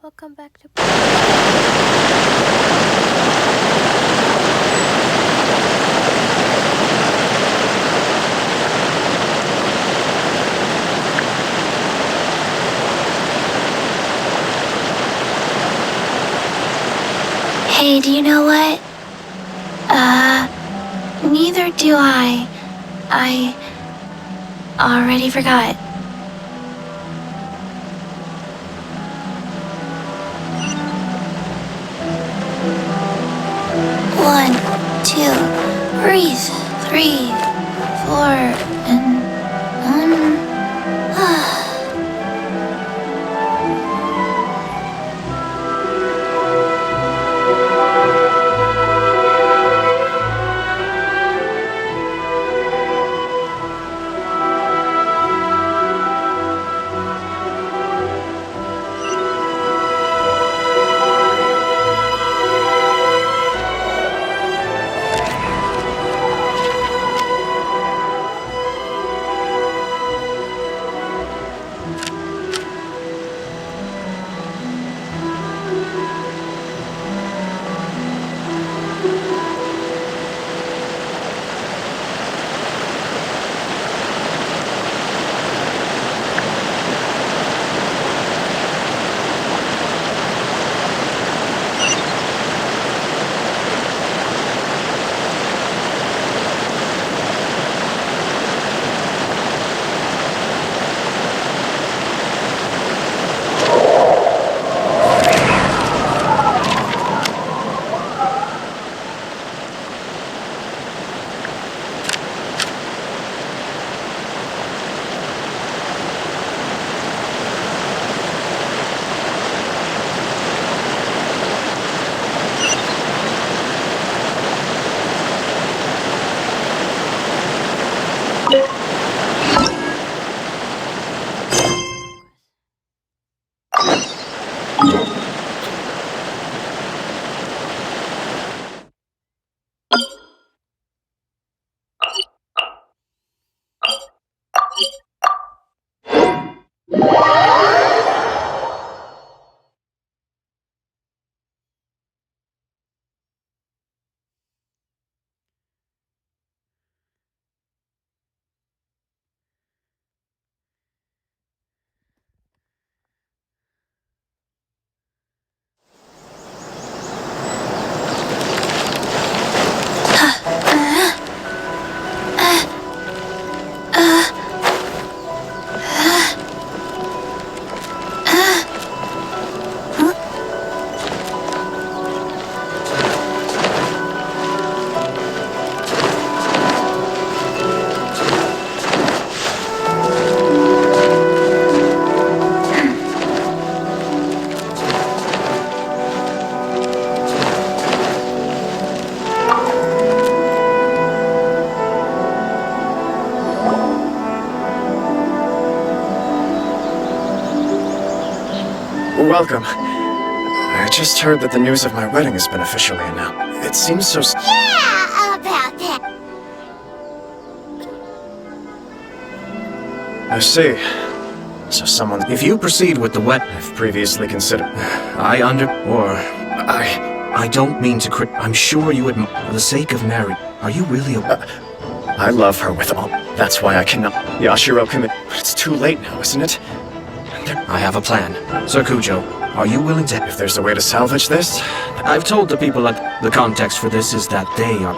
Welcome back to. Hey, do you know what? Neither do I. I already forgot. One, two, breathe. 3, 4, and Welcome. I just heard that the news of my wedding has been officially announced. It seems so... yeah, about that. I see. So someone... If you proceed with the wet, I've previously considered... I don't mean to I'm sure you would... For the sake of Mary, are you really I love her with all... That's why I cannot... Yashiro commit... But it's too late now, isn't it? I have a plan. Sir Kujo, are you willing to... If there's a way to salvage this... I've told the people that the context for this is that they are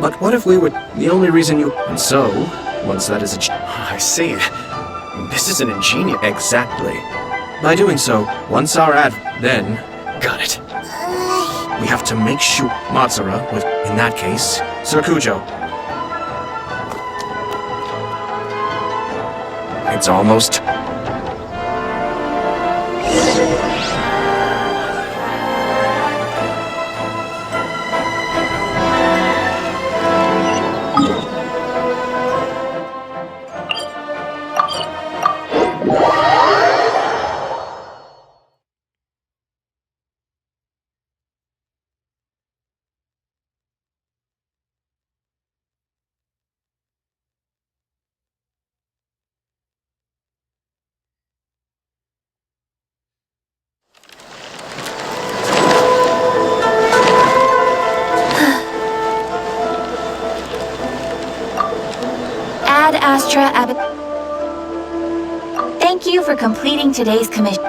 But what if we would... The only reason you... And so, once that is I see. This is an ingenious... Exactly. By doing so, once our then... Got it. We have to make sure... Matsura, with... In that case, Sir Kujo. It's almost... extra Thank you for completing today's commission.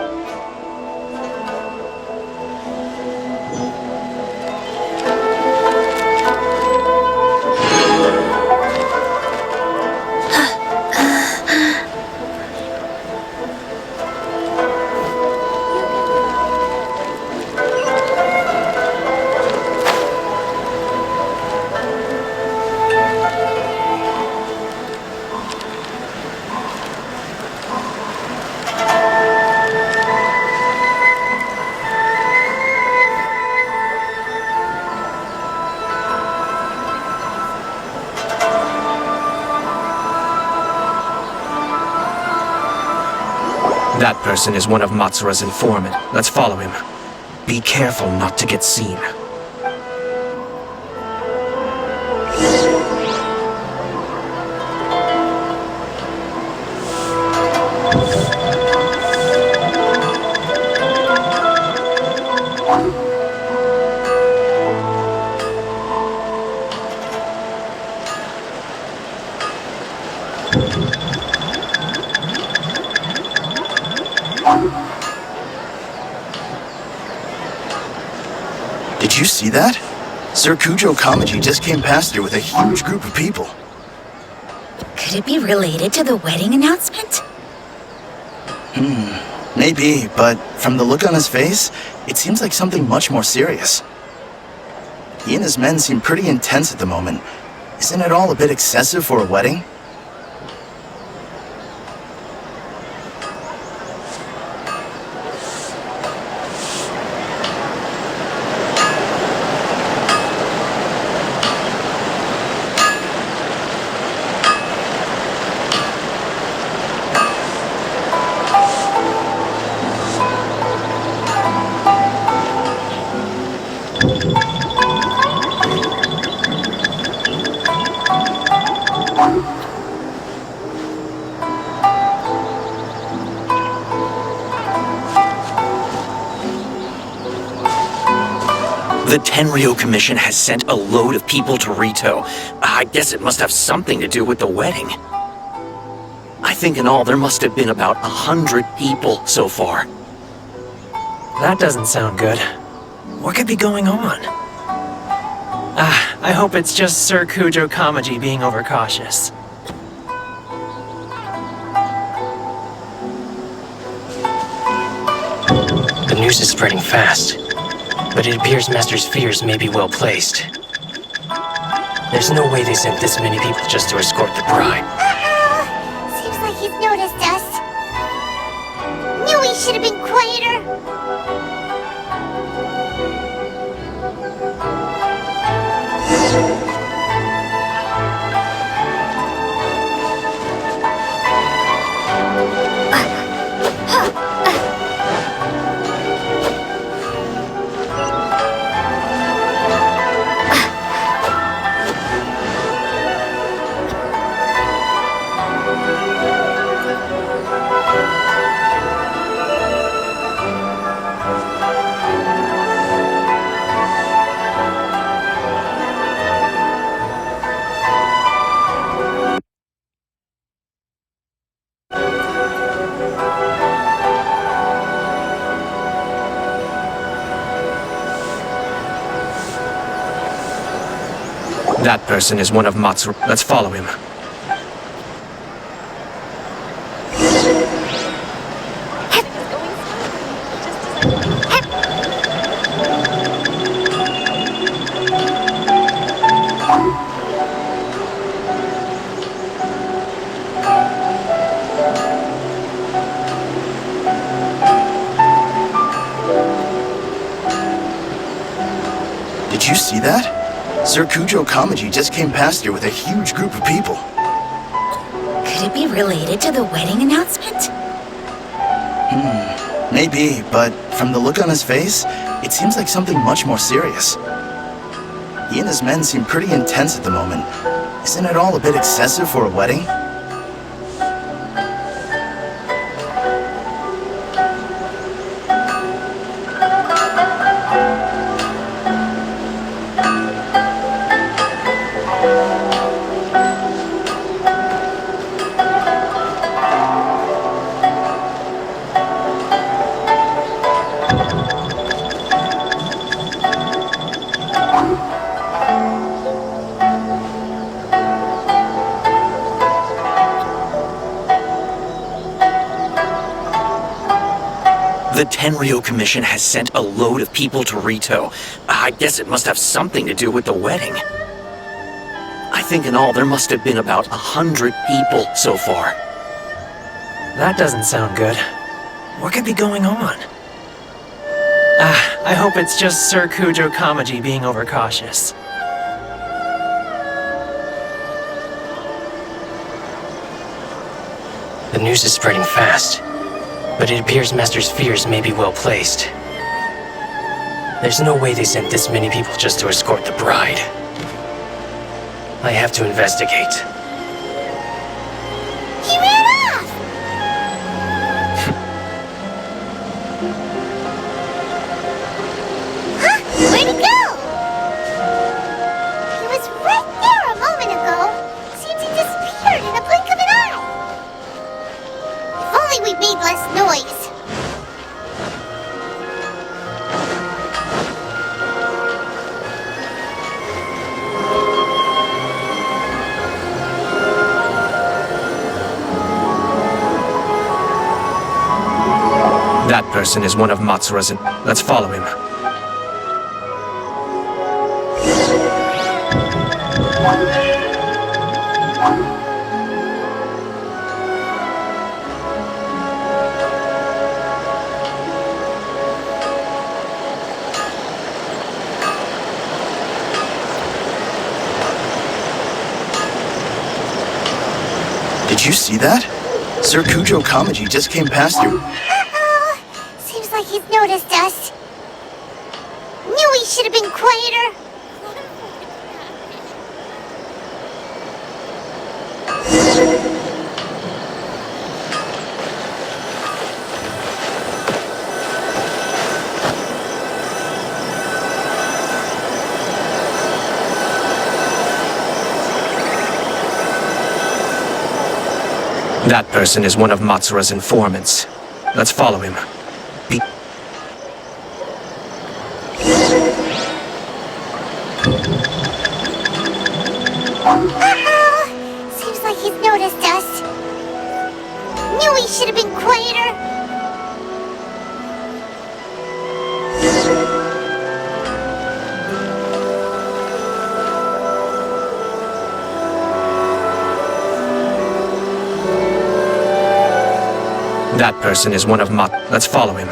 That person is one of Matsura's informant. Let's follow him. Be careful not to get seen. Did you see that? Sir Kujo Kamaji just came past here with a huge group of people. Could it be related to the wedding announcement? Maybe, but from the look on his face, it seems like something much more serious. He and his men seem pretty intense at the moment. Isn't it all a bit excessive for a wedding? The Tenryo Commission has sent a load of people to Rito. I guess it must have something to do with the wedding. I think in all there must have been about 100 people so far. That doesn't sound good. What could be going on? I hope it's just Sir Kujo Kamaji being overcautious. The news is spreading fast, but it appears Master's fears may be well placed. There's no way they sent this many people just to escort the bride. Seems like he's noticed us. Knew we should have been quieter. That person is one of Matsura. Let's follow him. Did you see that? Sir Kujo Kamaji just came past here with a huge group of people. Could it be related to the wedding announcement? Maybe, but from the look on his face, it seems like something much more serious. He and his men seem pretty intense at the moment. Isn't it all a bit excessive for a wedding? The Tenryo Commission has sent a load of people to Rito. I guess it must have something to do with the wedding. I think in all there must have been about 100 people so far. That doesn't sound good. What could be going on? I hope it's just Sir Kujo Kamaji being overcautious. The news is spreading fast, but it appears Master's fears may be well placed. There's no way they sent this many people just to escort the bride. I have to investigate. He ran off! Huh? Where'd he go? He was right there a moment ago. Seems he disappeared in a blink of an eye. If only we made less noise. That person is one of Matsura's. Let's follow him. Did you see that? Sir Kujo Kamaji just came past you. Seems like he's noticed us. Knew he should have been quieter. That person is one of Matsura's informants. Let's follow him. Seems like he's noticed us. Knew he should have been quieter. That person is one of Let's follow him.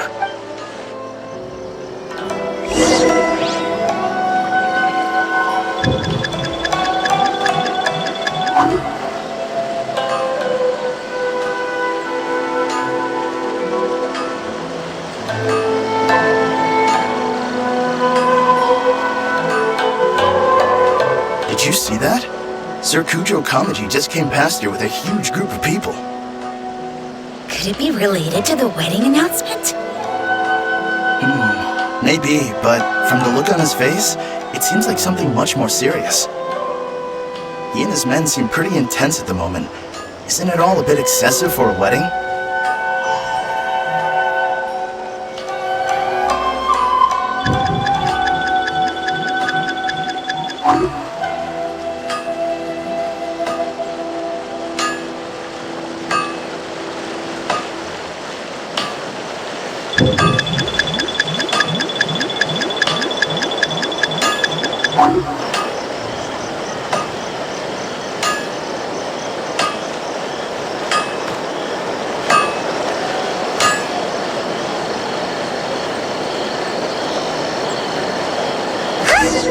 Did you see that? Sir Kujo Kamaji just came past here with a huge group of people. Could it be related to the wedding announcement? Maybe, but from the look on his face, it seems like something much more serious. He and his men seem pretty intense at the moment. Isn't it all a bit excessive for a wedding?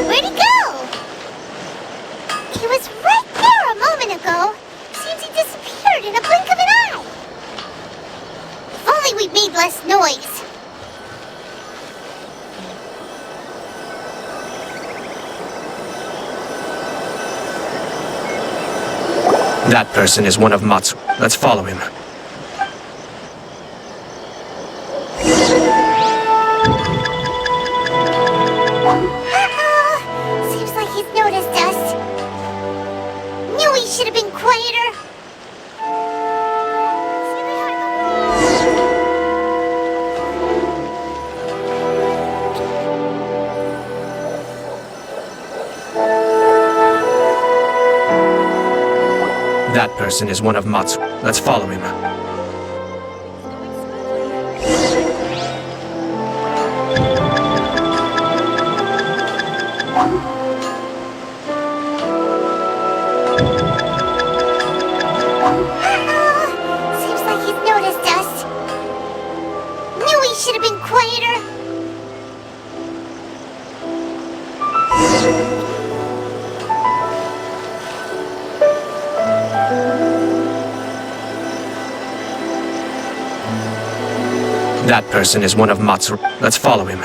Where'd he go? He was right there a moment ago. Seems he disappeared in a blink of an eye. If only we made less noise. That person is one of Matsu. Let's follow him. Seems like he's noticed us. Knew he should have been quieter. That person is one of Matsu. Let's follow him. quieter? That person is one of Matsuru. Let's follow him.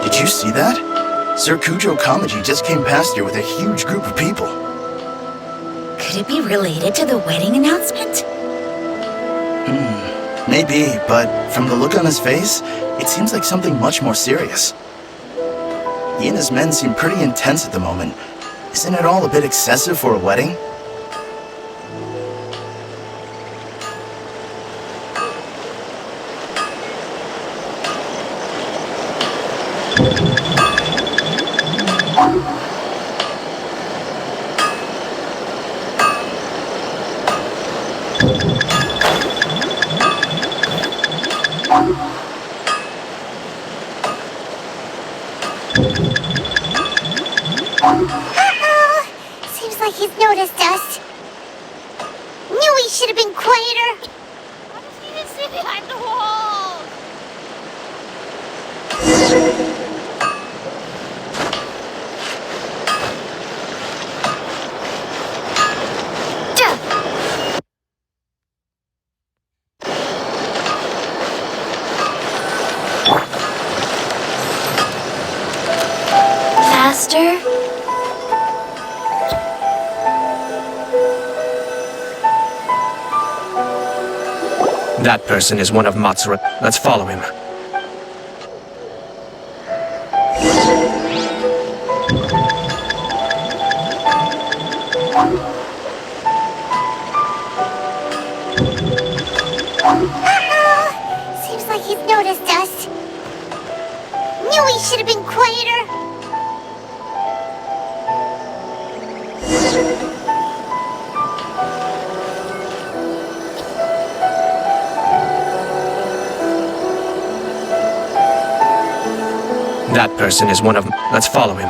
Did you see that? Sir Kujo Kamaji just came past here with a huge group of people. Could it be related to the wedding announcement? Maybe, but from the look on his face, it seems like something much more serious. He and his men seem pretty intense at the moment. Isn't it all a bit excessive for a wedding? Uh-oh! Seems like he's noticed us. Knew he should have been quieter. Why does he just sit behind the wall? Faster? That person is one of Matsuru. Let's follow him. Uh-oh! Seems like he's noticed us. Knew he should have been quieter. That person is one of... Let's follow him.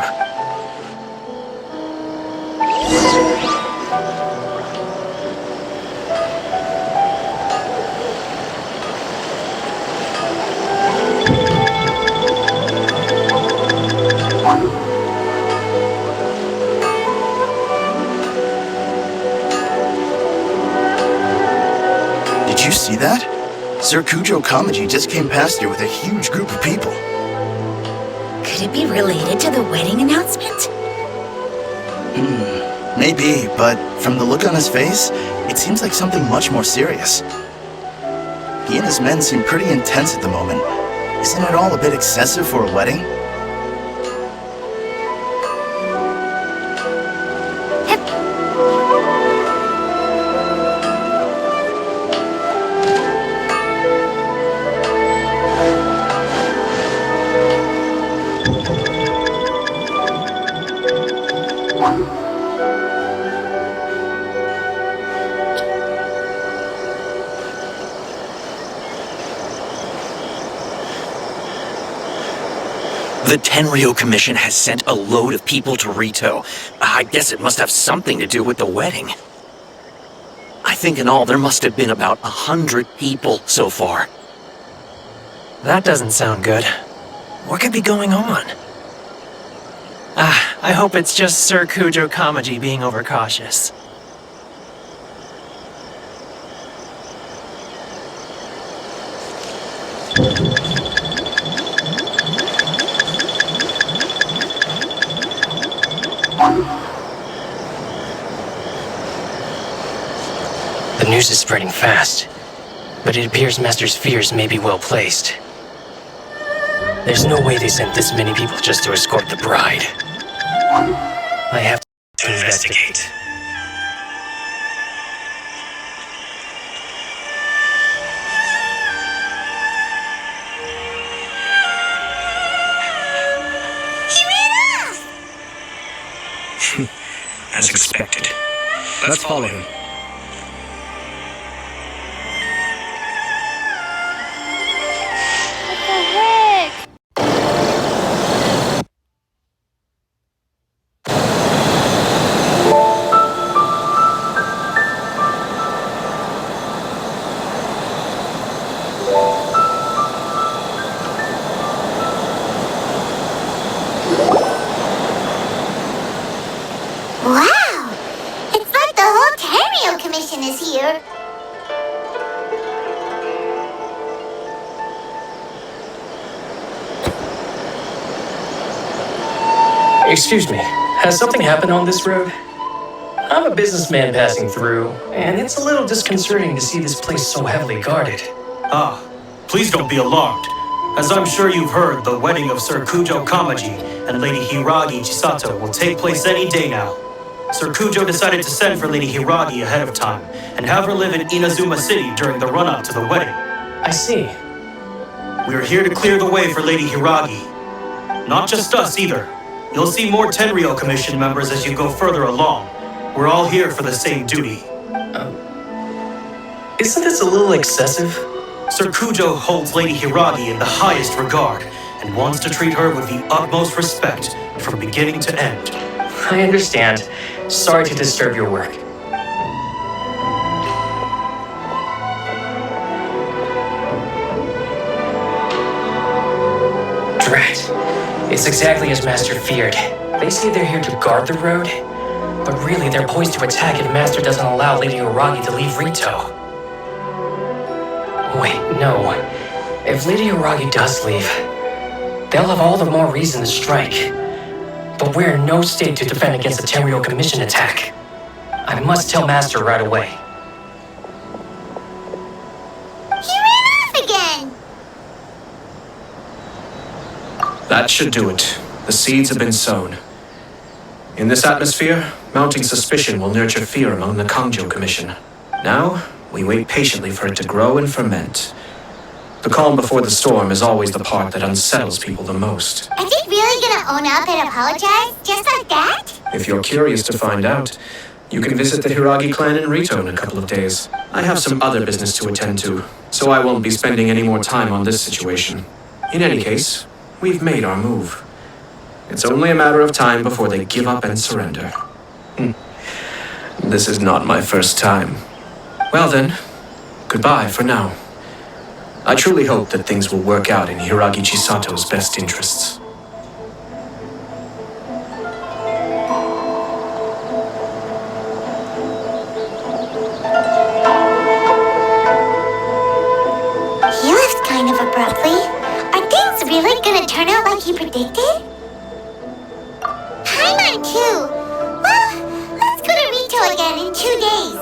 Did you see that? Sir Kujo Kamaji just came past here with a huge group of people. Could it be related to the wedding announcement? Maybe, but from the look on his face, it seems like something much more serious. He and his men seem pretty intense at the moment. Isn't it all a bit excessive for a wedding? The Tenryo Commission has sent a load of people to Rito. I guess it must have something to do with the wedding. I think in all there must have been about 100 people so far. That doesn't sound good. What could be going on? I hope it's just Sir Kujo Kamaji being overcautious. The news is spreading fast, but it appears Master's fears may be well placed. There's no way they sent this many people just to escort the bride. I have to investigate. He ran off! as expected. Let's follow him. What the heck? Wow! It's like the whole Tenryo Commission is here. Excuse me, has something happened on this road? I'm a businessman passing through, and it's a little disconcerting to see this place so heavily guarded. Ah, please don't be alarmed. As I'm sure you've heard, the wedding of Sir Kujo Kamaji and Lady Hiragi Chisato will take place any day now. Sir Kujo decided to send for Lady Hiragi ahead of time and have her live in Inazuma City during the run-up to the wedding. I see. We're here to clear the way for Lady Hiragi. Not just us either. You'll see more Tenryo Commission members as you go further along. We're all here for the same duty. Isn't this a little excessive? Sir Kujo holds Lady Hiragi in the highest regard and wants to treat her with the utmost respect from beginning to end. I understand. Sorry to disturb your work. Drat. It's exactly as Master feared. They say they're here to guard the road, but really they're poised to attack if Master doesn't allow Lady Hiragi to leave Rito. Wait, no. If Lady Hiragi does leave, they'll have all the more reason to strike. But we're in no state to defend against a Tenryo Commission attack. I must tell Master right away. He ran off again! That should do it. The seeds have been sown. In this atmosphere, mounting suspicion will nurture fear among the Kangjo Commission. Now, we wait patiently for it to grow and ferment. The calm before the storm is always the part that unsettles people the most. Are they really gonna own up and apologize? Just like that? If you're curious to find out, you can visit the Hiragi clan in Rito in a couple of days. I have some other business to attend to, so I won't be spending any more time on this situation. In any case, we've made our move. It's only a matter of time before they give up and surrender. This is not my first time. Well then, goodbye for now. I truly hope that things will work out in Hiragi Chisato's best interests. He left kind of abruptly. Are things really gonna turn out like he predicted? Paimon too. Well, let's go to Rito again in 2 days.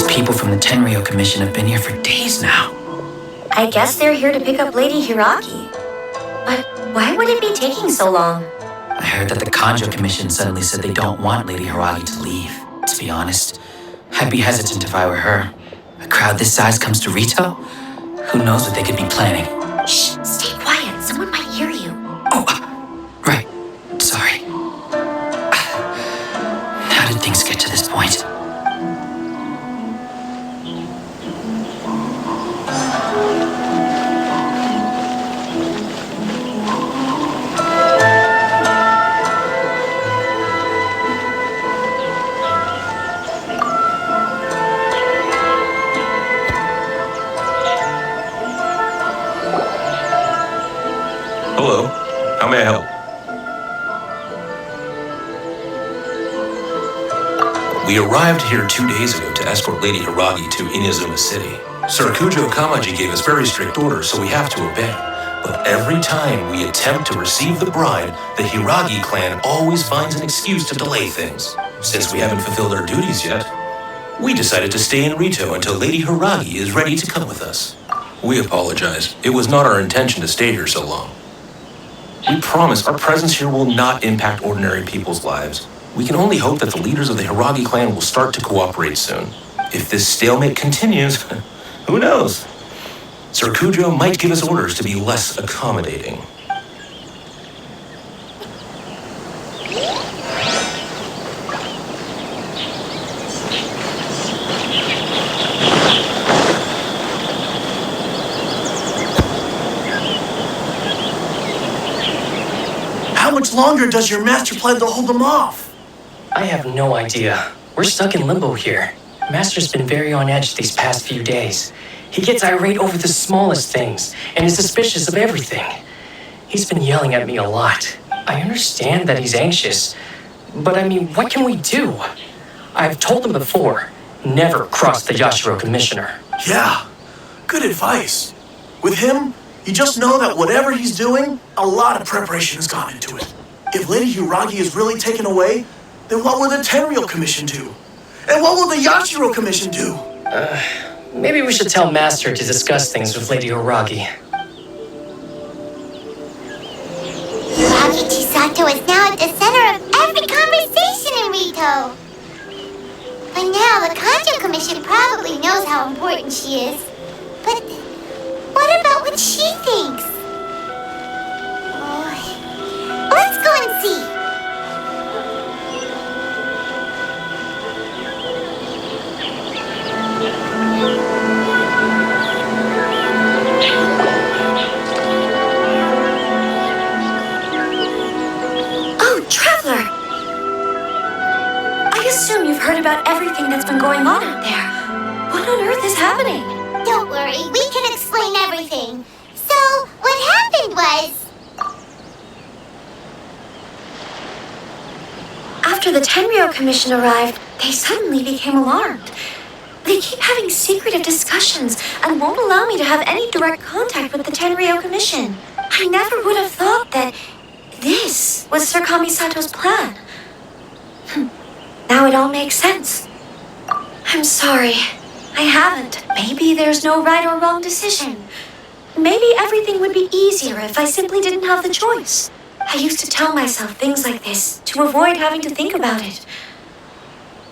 People from the Tenryo Commission have been here for days now. I guess they're here to pick up Lady Hiragi. But why would it be taking so long? I heard that the Kanjo Commission suddenly said they don't want Lady Hiragi to leave. To be honest, I'd be hesitant if I were her. A crowd this size comes to Rito? Who knows what they could be planning? Shh, stay quiet. Someone might hear you. Oh, right. Sorry. How did things get to this point? Hello. How may I help? We arrived here 2 days ago to escort Lady Hiragi to Inazuma City. Sir Kujo Kamaji gave us very strict orders, so we have to obey. But every time we attempt to receive the bride, the Hiragi clan always finds an excuse to delay things. Since we haven't fulfilled our duties yet, we decided to stay in Rito until Lady Hiragi is ready to come with us. We apologize. It was not our intention to stay here so long. We promise our presence here will not impact ordinary people's lives. We can only hope that the leaders of the Hiragi clan will start to cooperate soon. If this stalemate continues, who knows? Sir Kujo might give us orders to be less accommodating. How much longer does your master plan to hold them off? I have no idea. We're stuck in limbo here. Master's been very on edge these past few days. He gets irate over the smallest things and is suspicious of everything. He's been yelling at me a lot. I understand that he's anxious, but I mean, what can we do? I've told him before, never cross the Yashiro Commissioner. Yeah, good advice. With him, you just know that whatever he's doing, a lot of preparation has gone into it. If Lady Hiragi is really taken away, then what will the Tenryou Commission do? And what will the Yashiro Commission do? Maybe we should tell Master to discuss things with Lady Hiragi. Hiragi Chisato is now at the center of every conversation in Rito. By now, the Kanjo Commission probably knows how important she is. But what about what she thinks? Oh, let's go and see. Oh, Traveler! I assume you've heard about everything that's been going on out there. What on earth is happening? Don't worry, we can explain everything. So, what happened was... After the Tenryou Commission arrived, they suddenly became alarmed. They keep having secretive discussions and won't allow me to have any direct contact with the Tenryou Commission. I never would have thought that this was Sir Kamisato's plan. Now it all makes sense. I'm sorry. I haven't. Maybe there's no right or wrong decision. Maybe everything would be easier if I simply didn't have the choice. I used to tell myself things like this to avoid having to think about it.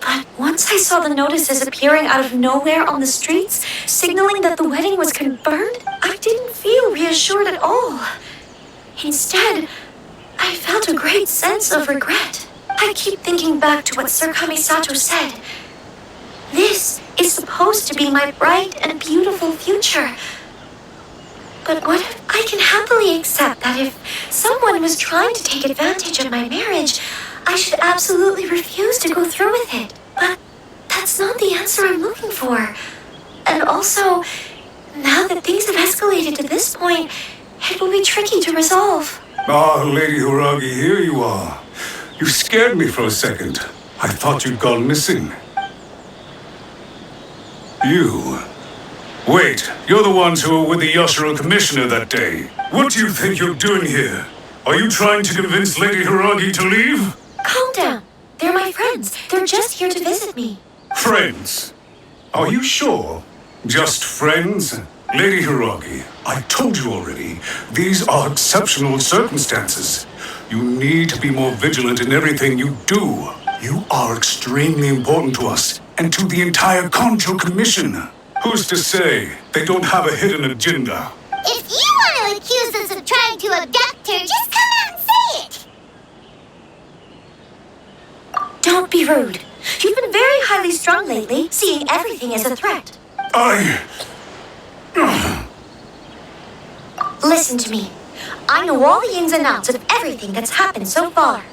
But once I saw the notices appearing out of nowhere on the streets, signaling that the wedding was confirmed, I didn't feel reassured at all. Instead, I felt a great sense of regret. I keep thinking back to what Sir Kamisato said. This is supposed to be my bright and beautiful future. But what if I can happily accept that if someone was trying to take advantage of my marriage, I should absolutely refuse to go through with it? But that's not the answer I'm looking for. And also, now that things have escalated to this point, it will be tricky to resolve. Ah, Lady Hiragi, here you are. You scared me for a second. I thought you'd gone missing. You. Wait, you're the ones who were with the Yashiro Commissioner that day. What do you think you're doing here? Are you trying to convince Lady Hiragi to leave? Calm down. They're my friends. They're just here to visit me. Friends? Are you sure? Just friends? Lady Hiragi, I told you already, these are exceptional circumstances. You need to be more vigilant in everything you do. You are extremely important to us and to the entire Conjo Commission. Who's to say they don't have a hidden agenda? If you want to accuse us of trying to abduct her, just come out and say it! Don't be rude. You've been very highly strung lately, seeing everything as a threat. Listen to me. I know all the ins and outs of everything that's happened so far.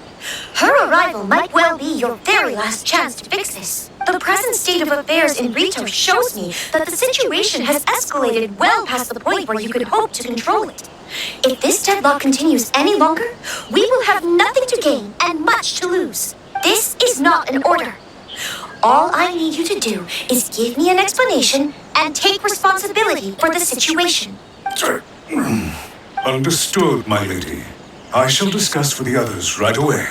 Her arrival might well be your very last chance to fix this. The present state of affairs in Rito shows me that the situation has escalated well past the point where you could hope to control it. If this deadlock continues any longer, we will have nothing to gain and much to lose. This is not an order. All I need you to do is give me an explanation and take responsibility for the situation. Understood, my lady. I shall discuss with the others right away.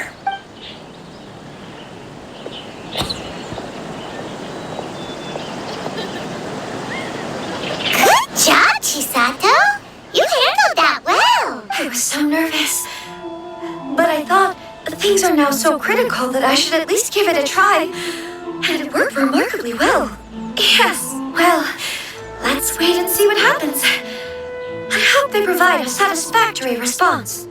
Good job, Chisato! You handled that well! I was so nervous. But I thought things are now so critical that I should at least give it a try. And it worked remarkably well. Yes, well, let's wait and see what happens. I hope they provide a satisfactory response.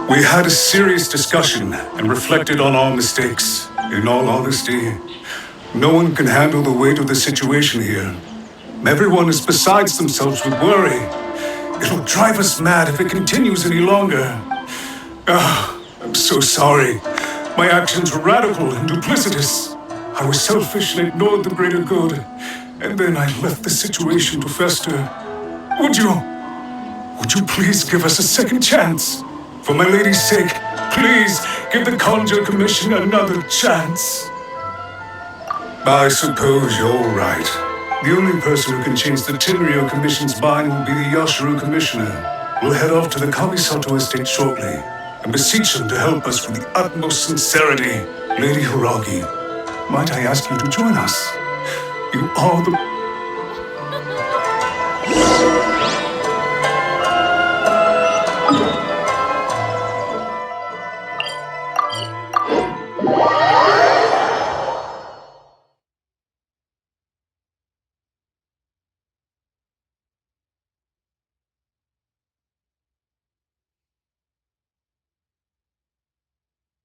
We had a serious discussion and reflected on our mistakes. In all honesty, no one can handle the weight of the situation here. Everyone is besides themselves with worry. It'll drive us mad if it continues any longer. I'm so sorry. My actions were radical and duplicitous. I was selfish and ignored the greater good. And then I left the situation to fester. Would you please give us a second chance? For my lady's sake, please give the Conjo Commission another chance. I suppose you're right. The only person who can change the Tenryo Commission's mind will be the Yashiro Commissioner. We'll head off to the Kamisato estate shortly and beseech him to help us with the utmost sincerity. Lady Hiragi, might I ask you to join us? You are the...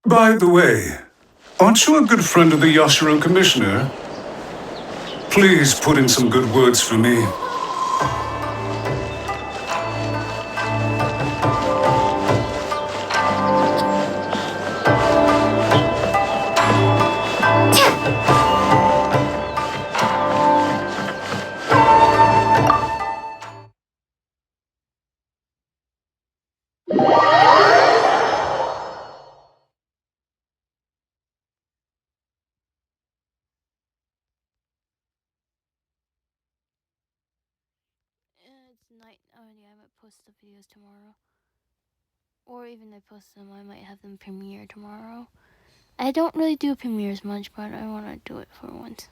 By the way, aren't you a good friend of the Yashiro Commissioner? Please put in some good words for me. It's night already. I might post the videos tomorrow. Or even if I post them, I might have them premiere tomorrow. I don't really do premieres much, but I want to do it for once.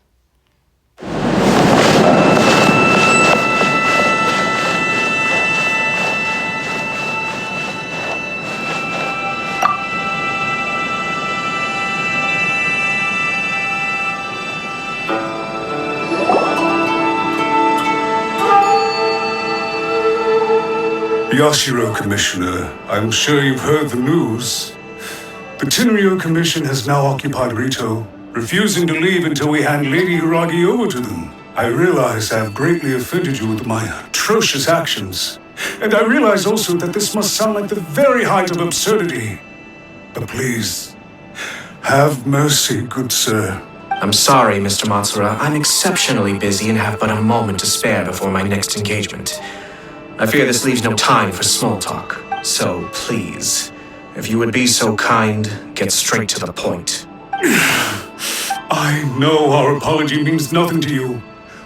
Yashiro Commissioner, I'm sure you've heard the news. The Tenryo Commission has now occupied Rito, refusing to leave until we hand Lady Hiragi over to them. I realize I have greatly offended you with my atrocious actions. And I realize also that this must sound like the very height of absurdity. But please, have mercy, good sir. I'm sorry, Mr. Matsura. I'm exceptionally busy and have but a moment to spare before my next engagement. I fear this leaves no time for small talk. So please, if you would be so kind, get straight to the point. I know our apology means nothing to you,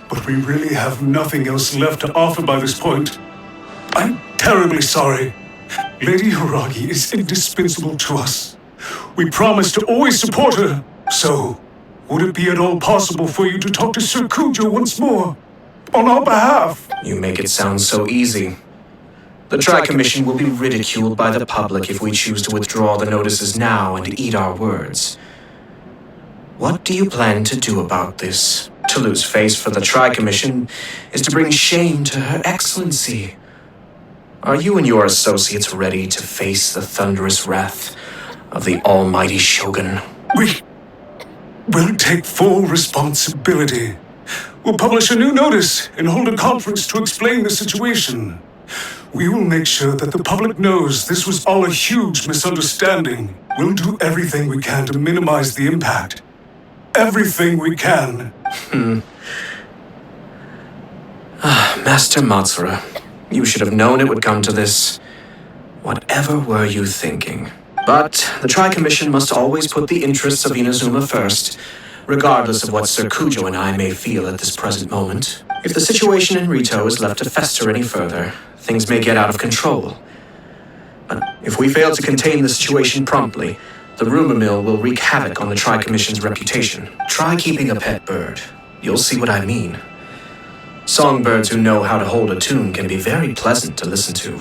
but we really have nothing else left to offer by this point. I'm terribly sorry. Lady Hiragi is indispensable to us. We promise to always support her, so would it be at all possible for you to talk to Sir Cujo once more? On our behalf? You make it sound so easy. The Tri-Commission will be ridiculed by the public if we choose to withdraw the notices now and eat our words. What do you plan to do about this? To lose face for the Tri-Commission is to bring shame to Her Excellency. Are you and your associates ready to face the thunderous wrath of the almighty Shogun? We'll take full responsibility. We'll publish a new notice and hold a conference to explain the situation. We will make sure that the public knows this was all a huge misunderstanding. We'll do everything we can to minimize the impact. Everything we can. Master Matsura, you should have known it would come to this. Whatever were you thinking? But the Tri-Commission must always put the interests of Inazuma first, regardless of what Sir Cujo and I may feel at this present moment. If the situation in Rito is left to fester any further, things may get out of control. But if we fail to contain the situation promptly, the rumor mill will wreak havoc on the Tri-Commission's reputation. Try keeping a pet bird. You'll see what I mean. Songbirds who know how to hold a tune can be very pleasant to listen to,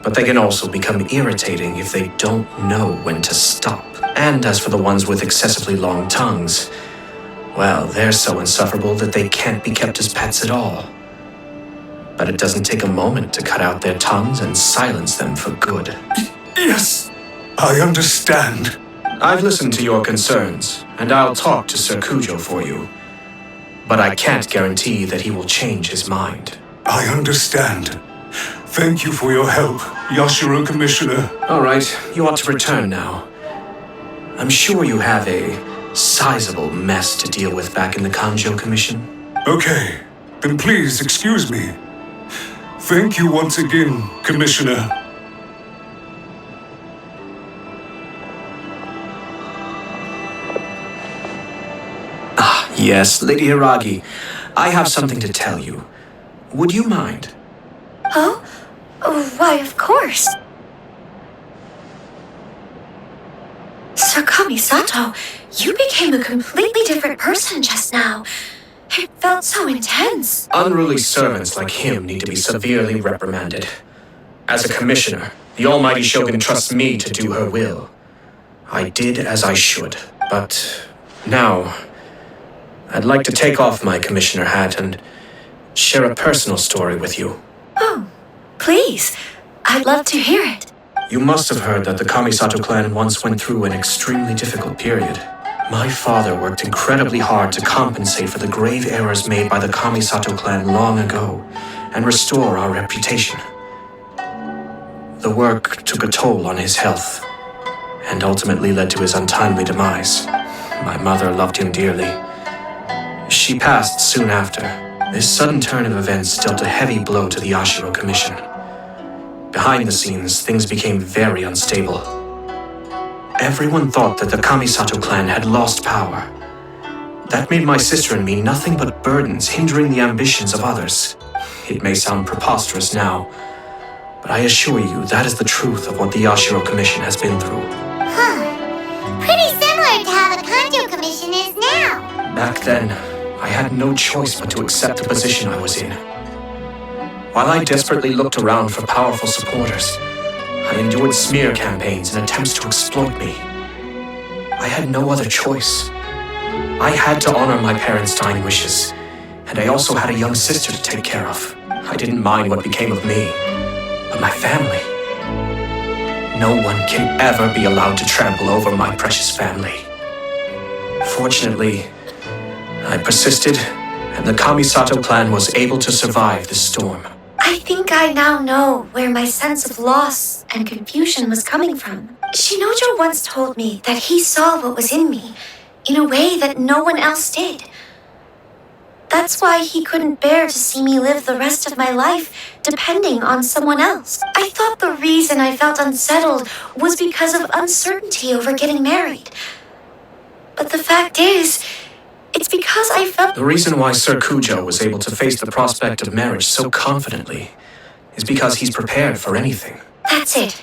but they can also become irritating if they don't know when to stop. And as for the ones with excessively long tongues, well, they're so insufferable that they can't be kept as pets at all. But it doesn't take a moment to cut out their tongues and silence them for good. Yes, I understand. I've listened to your concerns, and I'll talk to Sir Cujo for you. But I can't guarantee that he will change his mind. I understand. Thank you for your help, Yashiro Commissioner. All right, you ought to return now. I'm sure you have a sizable mess to deal with back in the Kanjo Commission. Okay, then please excuse me. Thank you once again, Commissioner. Yes, Lady Hiragi, I have something to tell you. Would you mind? Oh? Oh, why, of course. Sir Kamisato, you became a completely different person just now. It felt so intense. Unruly servants like him need to be severely reprimanded. As a commissioner, the almighty Shogun trusts me to do her will. I did as I should, but now I'd like to take off my commissioner hat and share a personal story with you. Oh, please. I'd love to hear it. You must have heard that the Kamisato clan once went through an extremely difficult period. My father worked incredibly hard to compensate for the grave errors made by the Kamisato clan long ago and restore our reputation. The work took a toll on his health and ultimately led to his untimely demise. My mother loved him dearly. She passed soon after. This sudden turn of events dealt a heavy blow to the Yashiro Commission. Behind the scenes, things became very unstable. Everyone thought that the Kamisato clan had lost power. That made my sister and me nothing but burdens, hindering the ambitions of others. It may sound preposterous now, but I assure you that is the truth of what the Yashiro Commission has been through. Pretty similar to how the Kanjo Commission is now. Back then, I had no choice but to accept the position I was in. While I desperately looked around for powerful supporters, I endured smear campaigns and attempts to exploit me. I had no other choice. I had to honor my parents' dying wishes, and I also had a young sister to take care of. I didn't mind what became of me, but my family. No one can ever be allowed to trample over my precious family. Fortunately, I persisted, and the Kamisato clan was able to survive the storm. I think I now know where my sense of loss and confusion was coming from. Shinojo once told me that he saw what was in me in a way that no one else did. That's why he couldn't bear to see me live the rest of my life depending on someone else. I thought the reason I felt unsettled was because of uncertainty over getting married. But the fact is, it's because I felt... The reason why Sir Cujo was able to face the prospect of marriage so confidently is because he's prepared for anything. That's it.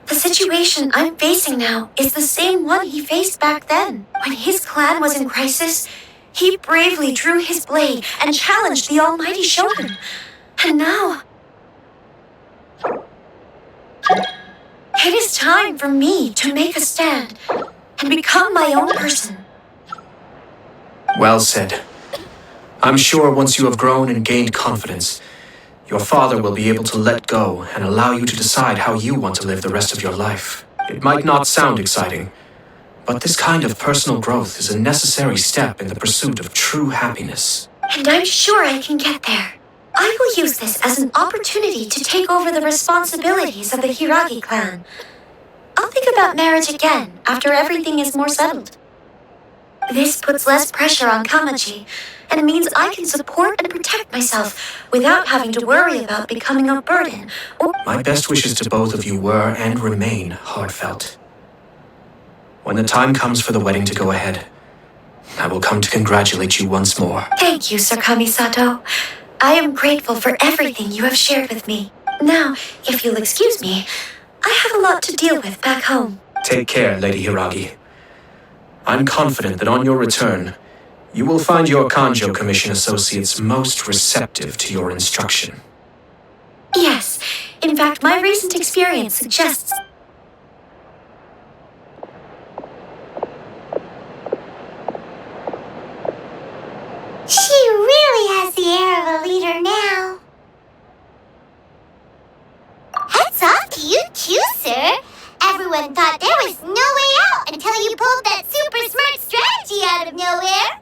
The situation I'm facing now is the same one he faced back then. When his clan was in crisis, he bravely drew his blade and challenged the almighty Shogun. And now... it is time for me to make a stand and become my own person. Well said. I'm sure once you have grown and gained confidence, your father will be able to let go and allow you to decide how you want to live the rest of your life. It might not sound exciting, but this kind of personal growth is a necessary step in the pursuit of true happiness. And I'm sure I can get there. I will use this as an opportunity to take over the responsibilities of the Hiragi clan. I'll think about marriage again after everything is more settled. This puts less pressure on Kamaji, and means I can support and protect myself without having to worry about becoming a burden or... My best wishes to both of you were and remain heartfelt. When the time comes for the wedding to go ahead, I will come to congratulate you once more. Thank you, Sir Kamisato. I am grateful for everything you have shared with me. Now, if you'll excuse me, I have a lot to deal with back home. Take care, Lady Hiragi. I'm confident that on your return, you will find your Kanjo Commission associates most receptive to your instruction. Yes, in fact, my recent experience suggests... She really has the air of a leader now. Hats off to you too, sir. Everyone thought there was no way out until you pulled that super smart strategy out of nowhere.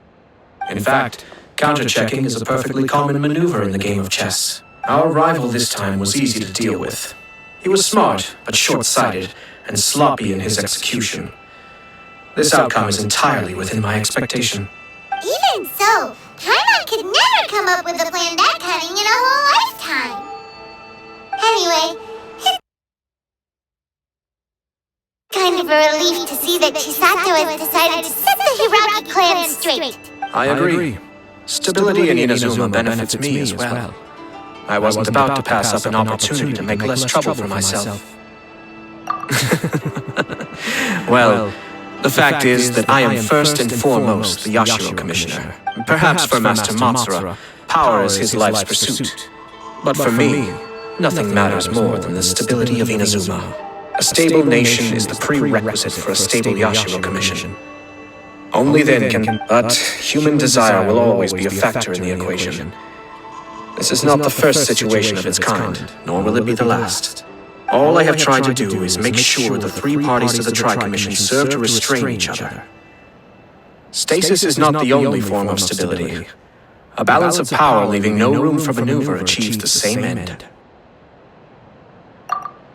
In fact, counter-checking is a perfectly common maneuver in the game of chess. Our rival this time was easy to deal with. He was smart, but short-sighted, and sloppy in his execution. This outcome is entirely within my expectation. Even so, Paimon could never come up with a plan that cunning in a whole lifetime. Anyway, it's kind of a relief to see that Chisato has decided to set the Hiragi clan straight. I agree. Stability in Inazuma benefits me as well. I wasn't about to pass up an opportunity to make less trouble for myself. Well, the fact is that I am first and foremost the Yashiro Commissioner. Perhaps for Master Matsura, power is his life's pursuit. But for me, nothing matters more than the stability of Inazuma. A stable nation is the prerequisite for a stable Yashiro Commission. Only then can... But human desire will always be a factor in the equation. This is not the first situation of its kind, nor will it be the last. All I have tried to do is make sure the three parties to the Tri-Commission serve to restrain each other. Stasis is not the only form of stability. A balance of power leaving no room for maneuver achieves the same end.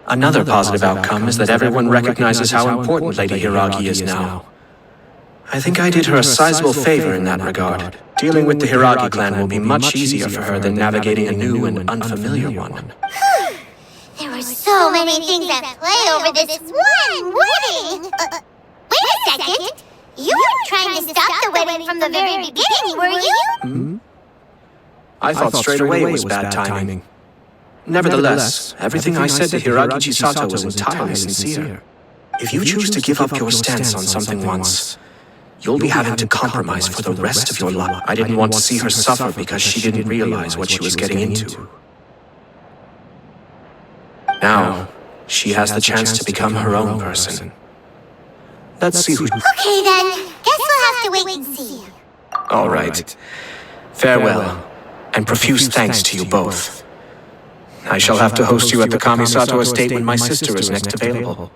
Another positive outcome is that everyone recognizes how important Lady Hiragi is now. I think I did her a sizable favor in that regard. Dealing with the Hiragi clan will be much easier for her than navigating a new and unfamiliar one. There were so many things at play over this one wedding. Wait a second. You weren't trying to stop the wedding from the very beginning, were you? I thought straight away it was bad timing. Nevertheless, everything I said to Hiragi Chisato was entirely sincere. If you choose to give up your stance on something once, you'll be having to compromise for the rest of your life. I didn't want to see her suffer because she didn't realize what she was getting into. Now, she has the chance to become her own person. Let's see who... Okay then, guess we'll have to wait and see. All right. Farewell, and profuse thanks to you both. I shall have to host you at the Kamisato estate when my sister is next available.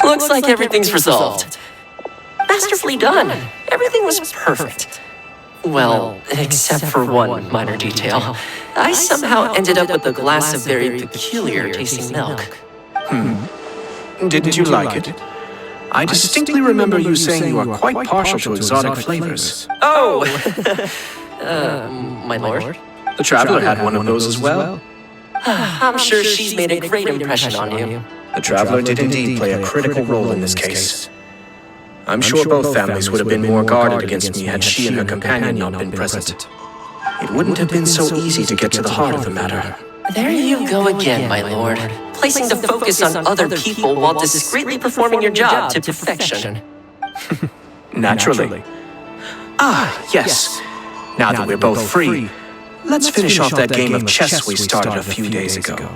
Looks like everything's resolved. Masterfully done. Everything was perfect. Well, except for one minor detail. I somehow ended up with a glass of very peculiar tasting milk. Didn't you like it? I distinctly remember you saying you are quite partial to exotic flavors. Oh! My lord? The Traveler had one of those as well. I'm sure she's made a great impression on you. The Traveler did indeed play a critical role in this case. I'm sure both families would have been more guarded against me had she and her companion not been present. It wouldn't have been so easy to get to the heart of the matter. There you go again, my lord. Placing the focus on other people while discreetly performing your job to perfection. Naturally. Ah, yes. Now that we're both free, let's finish off that game of chess we started a few days ago.